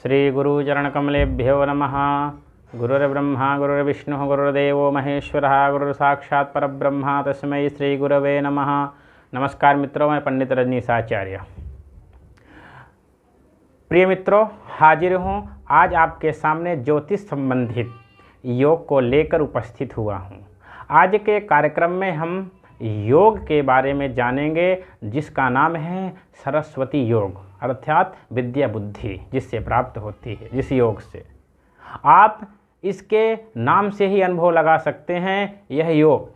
श्री गुरुचरणकमलेभ्यो नमः। गुरुर्ब्रह्मा गुरुर्विष्णुः गुरुर्देवो महेश्वरः गुरुर्साक्षात् परब्रह्म तस्मै श्री गुरवे नमः। नमस्कार मित्रों, मैं पंडित रजनीश आचार्य। प्रिय मित्रों, हाजिर हूँ आज आपके सामने ज्योतिष संबंधित योग को लेकर उपस्थित हुआ हूँ। आज के कार्यक्रम में हम योग के बारे में जानेंगे जिसका नाम है सरस्वती योग, अर्थात विद्या बुद्धि जिससे प्राप्त होती है। जिस योग से आप इसके नाम से ही अनुभव लगा सकते हैं यह योग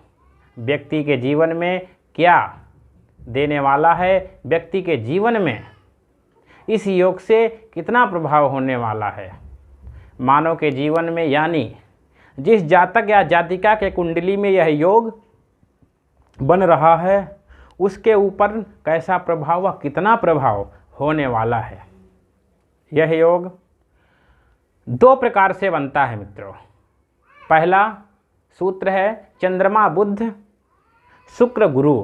व्यक्ति के जीवन में क्या देने वाला है, व्यक्ति के जीवन में इस योग से कितना प्रभाव होने वाला है। मानव के जीवन में, यानी जिस जातक या जातिका के कुंडली में यह योग बन रहा है उसके ऊपर कैसा प्रभाव व कितना प्रभाव होने वाला है। यह योग दो प्रकार से बनता है मित्रों। पहला सूत्र है चंद्रमा बुध शुक्र गुरु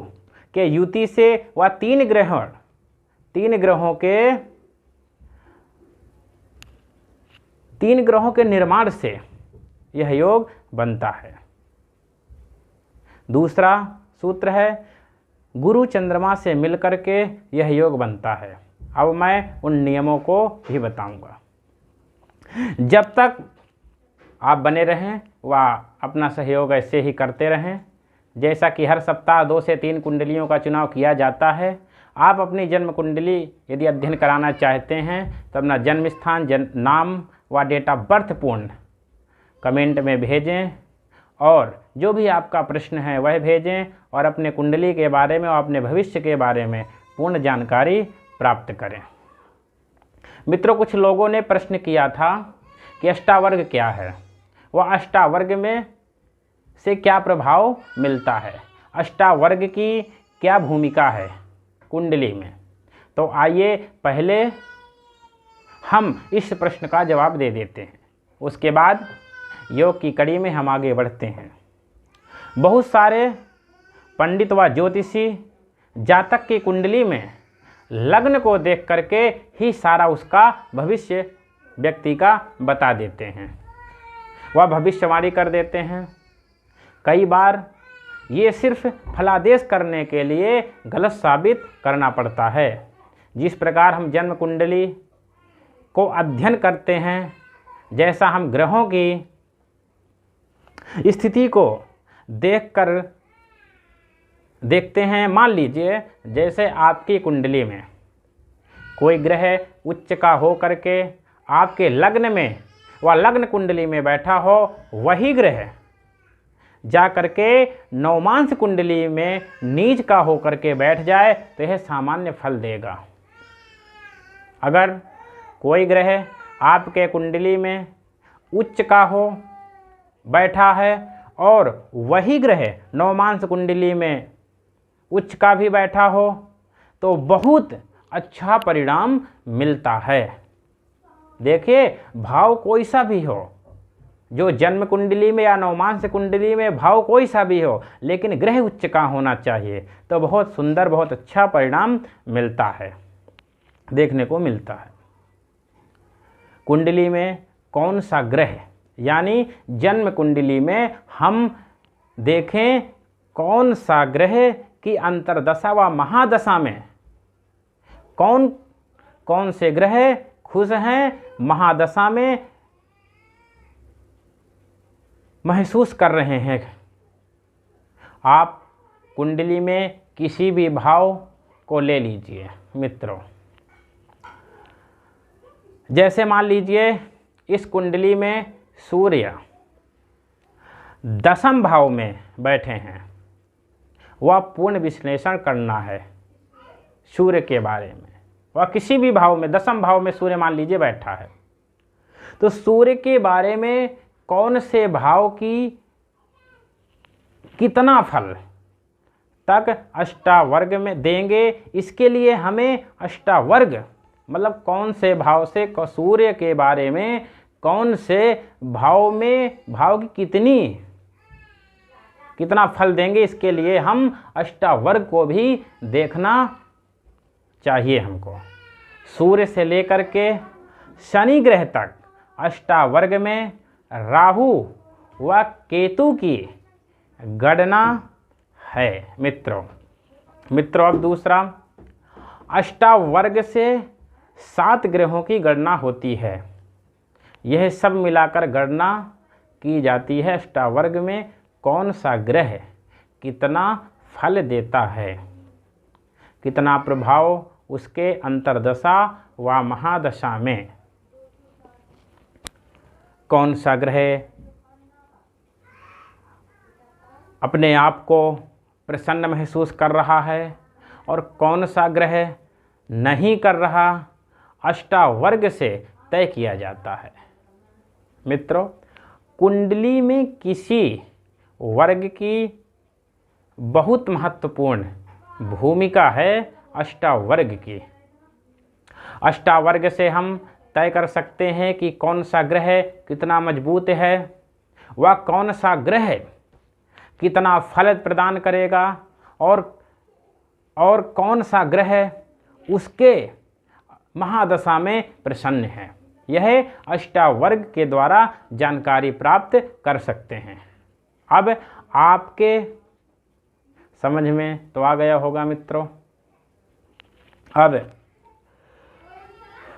के युति से व तीन ग्रहों के निर्माण से यह योग बनता है। दूसरा सूत्र है गुरु चंद्रमा से मिलकर के यह योग बनता है। अब मैं उन नियमों को भी बताऊंगा। जब तक आप बने रहें व अपना सहयोग ऐसे ही करते रहें, जैसा कि हर सप्ताह 2 से 3 कुंडलियों का चुनाव किया जाता है। आप अपनी जन्म कुंडली यदि अध्ययन कराना चाहते हैं तो अपना जन्म स्थान, नाम व डेट ऑफ बर्थ पूर्ण कमेंट में भेजें और जो भी आपका प्रश्न है वह भेजें और अपने कुंडली के बारे में और अपने भविष्य के बारे में पूर्ण जानकारी प्राप्त करें। मित्रों, कुछ लोगों ने प्रश्न किया था कि अष्टावर्ग क्या है, वह अष्टावर्ग में से क्या प्रभाव मिलता है, अष्टावर्ग की क्या भूमिका है कुंडली में। तो आइए पहले हम इस प्रश्न का जवाब दे देते हैं, उसके बाद योग की कड़ी में हम आगे बढ़ते हैं। बहुत सारे पंडित व ज्योतिषी जातक की कुंडली में लग्न को देख करके ही सारा उसका भविष्य व्यक्ति का बता देते हैं, वह भविष्यवाणी कर देते हैं। कई बार ये सिर्फ फलादेश करने के लिए गलत साबित करना पड़ता है। जिस प्रकार हम जन्म कुंडली को अध्ययन करते हैं, जैसा हम ग्रहों की स्थिति को देखते हैं। मान लीजिए जैसे आपकी कुंडली में कोई ग्रह उच्च का हो करके आपके लग्न में व लग्न कुंडली में बैठा हो, वही ग्रह जा करके नवमांश कुंडली में नीच का हो करके बैठ जाए तो यह सामान्य फल देगा। अगर कोई ग्रह आपके कुंडली में उच्च का हो बैठा है और वही ग्रह नवमांश कुंडली में उच्च का भी बैठा हो तो बहुत अच्छा परिणाम मिलता है। देखिए, भाव कोई सा भी हो, जो जन्म कुंडली में या नवमांश कुंडली में भाव कोई सा भी हो, लेकिन ग्रह उच्च का होना चाहिए तो बहुत सुंदर, बहुत अच्छा परिणाम मिलता है, देखने को मिलता है। कुंडली में कौन सा ग्रह, यानी जन्म कुंडली में हम देखें कौन सा ग्रह की अंतर्दशा व महादशा में कौन कौन से ग्रह खुश हैं, महादशा में महसूस कर रहे हैं। आप कुंडली में किसी भी भाव को ले लीजिए मित्रों। जैसे मान लीजिए इस कुंडली में सूर्य 10वें भाव में बैठे हैं, वह पूर्ण विश्लेषण करना है सूर्य के बारे में। वह किसी भी भाव में 10वें भाव में सूर्य मान लीजिए बैठा है, तो सूर्य के बारे में कौन से भाव की कितना फल तक अष्टावर्ग में देंगे, इसके लिए हमें अष्टावर्ग मतलब कौन से भाव से सूर्य के बारे में कौन से भाव में भाव की कितना फल देंगे, इसके लिए हम अष्टावर्ग को भी देखना चाहिए हमको। सूर्य से लेकर के शनि ग्रह तक अष्टावर्ग में राहु व केतु की गणना है। मित्रों अब दूसरा, अष्टावर्ग से 7 ग्रहों की गणना होती है। यह सब मिलाकर गणना की जाती है अष्टावर्ग में कौन सा ग्रह कितना फल देता है, कितना प्रभाव उसके अंतर्दशा व महादशा में कौन सा ग्रह अपने आप को प्रसन्न महसूस कर रहा है और कौन सा ग्रह नहीं कर रहा, अष्टावर्ग से तय किया जाता है। मित्रों, कुंडली में किसी वर्ग की बहुत महत्वपूर्ण भूमिका है अष्टावर्ग की। अष्टावर्ग से हम तय कर सकते हैं कि कौन सा ग्रह कितना मजबूत है, वह कौन सा ग्रह कितना फल प्रदान करेगा और कौन सा ग्रह उसके महादशा में प्रसन्न है। यह अष्टावर्ग के द्वारा जानकारी प्राप्त कर सकते हैं। अब आपके समझ में तो आ गया होगा मित्रों। अब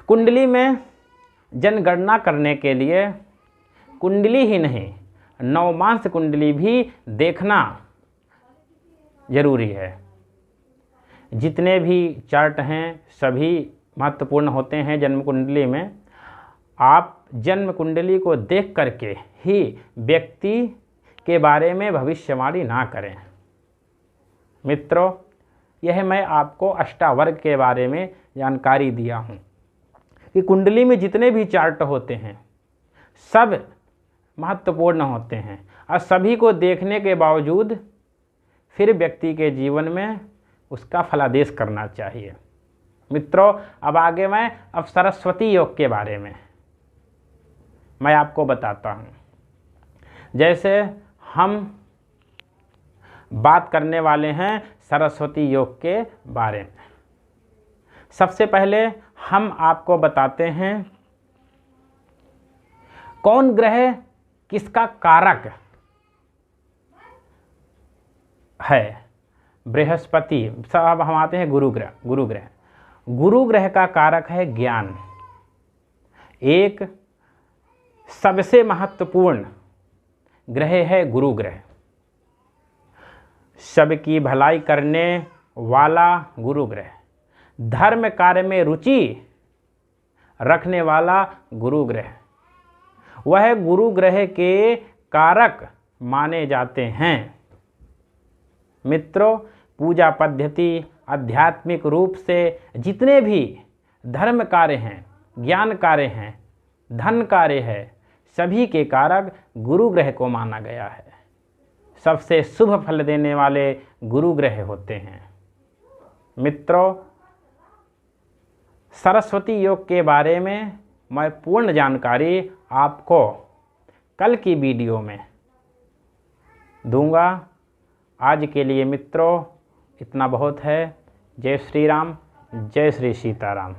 कुंडली में जनगणना करने के लिए कुंडली ही नहीं, नवमांस कुंडली भी देखना जरूरी है। जितने भी चार्ट हैं सभी महत्वपूर्ण होते हैं जन्म कुंडली में। आप जन्म कुंडली को देख करके ही व्यक्ति के बारे में भविष्यवाणी ना करें। मित्रों, यह मैं आपको अष्टावर्ग के बारे में जानकारी दिया हूँ कि कुंडली में जितने भी चार्ट होते हैं सब महत्वपूर्ण होते हैं और सभी को देखने के बावजूद फिर व्यक्ति के जीवन में उसका फलादेश करना चाहिए। मित्रों, अब आगे मैं सरस्वती योग के बारे में मैं आपको बताता हूँ। जैसे हम बात करने वाले हैं सरस्वती योग के बारे में। सबसे पहले हम आपको बताते हैं कौन ग्रह किसका कारक है। बृहस्पति। अब हम आते हैं गुरु ग्रह। गुरु ग्रह का कारक है ज्ञान। एक सबसे महत्वपूर्ण ग्रह है गुरु ग्रह। सबकी भलाई करने वाला गुरु ग्रह, धर्म कार्य में रुचि रखने वाला गुरु ग्रह, वह गुरु ग्रह के कारक माने जाते हैं। मित्रों, पूजा पद्धति, आध्यात्मिक रूप से जितने भी धर्म कार्य हैं, ज्ञान कार्य हैं, धन कार्य है, सभी के कारक गुरु ग्रह को माना गया है। सबसे शुभ फल देने वाले गुरु ग्रह होते हैं। मित्रों, सरस्वती योग के बारे में मैं पूर्ण जानकारी आपको कल की वीडियो में दूंगा। आज के लिए मित्रों इतना बहुत है। जय श्री राम, जय श्री सीताराम।